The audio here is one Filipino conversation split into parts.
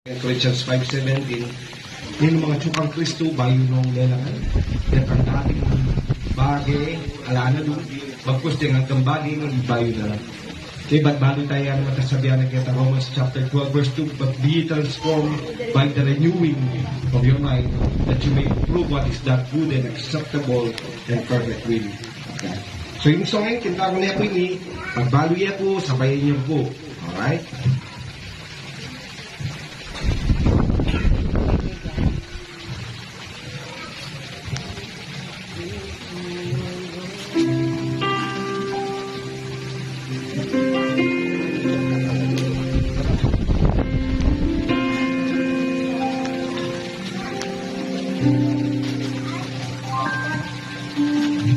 Corinthians 5:17, yung mga tsukang Kristo, bayo nung lelangan. Yan ang dating bagay, alana nung magpusting ang kambagi ng bayo na lang. Okay, but bago tayo ang matasabihan ng kita, Romans chapter 12, verse 2, but be transformed by the renewing of your mind, that you may prove what is that good and acceptable and perfect will. Okay. So yung song yung kinta ko niya po ini, pagbaloy ako, sabayin niyo po. Alright?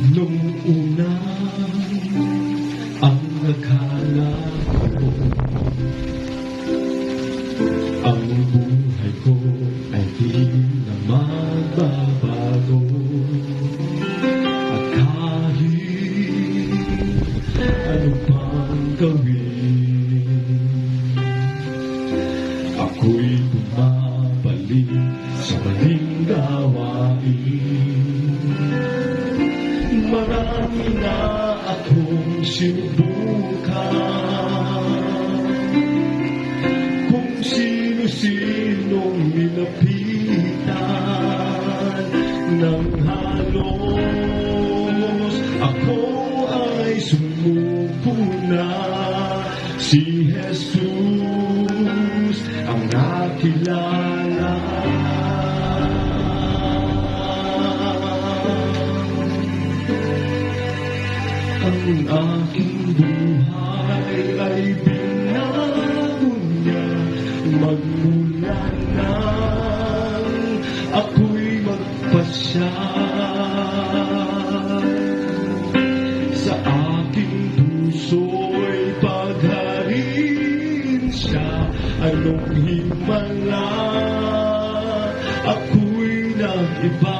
Nung una ang nakala ko, ang buhay ko ay di na magbabago. At kahit ano pang gawin, ako'y bumabalik sa maling gawain. Marami na akong sinubukan, kung sino-sinong nilapitan ng halos ako ay sumuko na. Si Jesus ang nakilala. Ang aking buhay ay binago niya, magmula nang ako'y magpasya. Sa aking puso'y pagharin siya, anong himala ako'y nag-iba.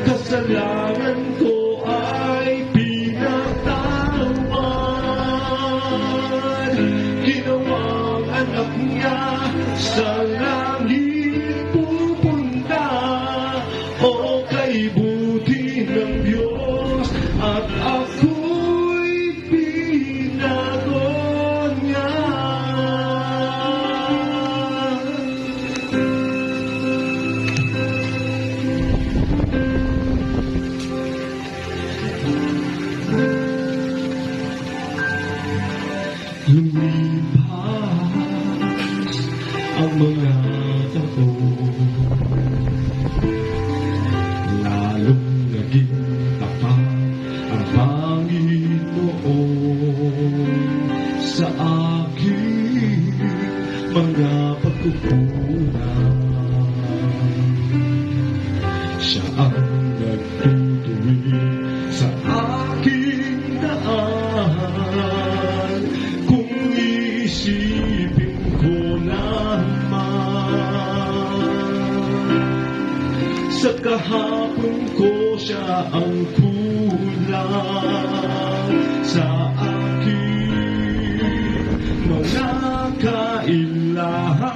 Kasalanan ko ay pinatawad, ginawang anak niya sa langit pupunta. O kay buti ng Diyos at ako'y pinago niya. Lumipas ang mga taon, lalong naging tapat ang Panginoon sa aking mga pagkukulang. Siya ang nagtutuwid sa aking daan, kung iisipin ko naman. Sa kahapon ko siya ang kulang sa aking mga kailangan,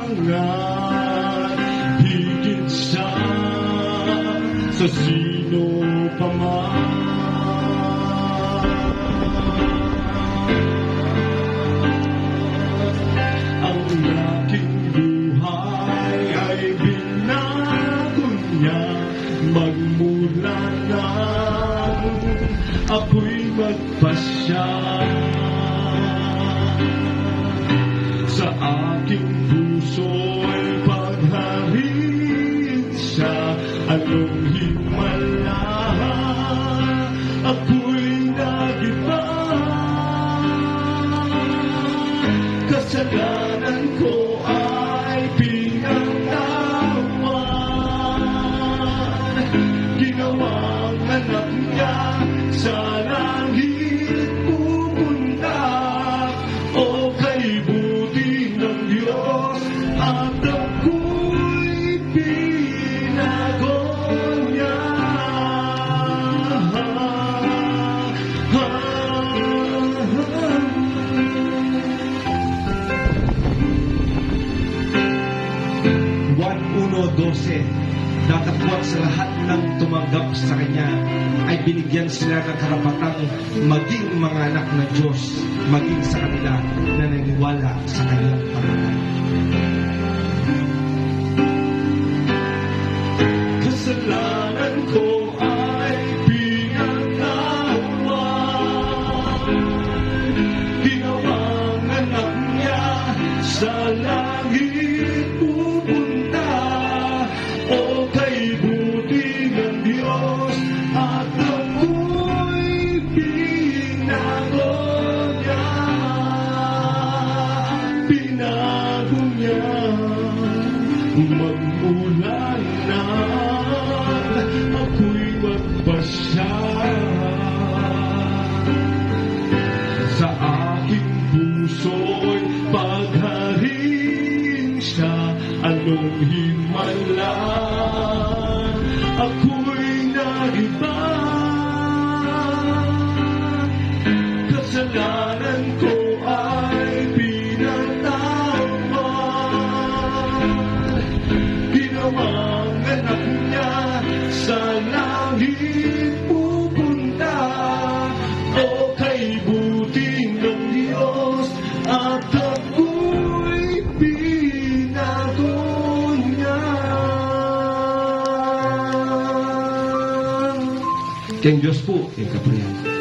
higit sa sino pa man. Ang aking buhay ay binago niya, magmula nang ako'y magpasya. Sa aking puso'y pagharin siya, anong himala ako'y nag-iba. Kasalanan ko ay pinatawad, ginawang anak niya sa langit pupunta. O kay buti ng Diyos at ako'y pinago niya. 1:12, datapwat sa lahat ng tumanggap sa Kanya ay binigyan sila ng karapatang maging mga anak ng Diyos, maging sa kanila na naniwala sa Kanyang pangalan. Kasalanan ko ay pinatawad. Ginawang anak niya sa langit pupunta. O kay buti ng Diyos at ako'y binago niya. Binago niya mag-ulan na ako'y magbasya. Sa aking puso'y pagharing siya, anong himala ako'y nagiba. Kasalanan ko ay pinatawad. Ginawang anak niya sa langit pupunta. O kay buti ng Diyos at ako'y binago niya. Kaya Diyos po, yung kapayan.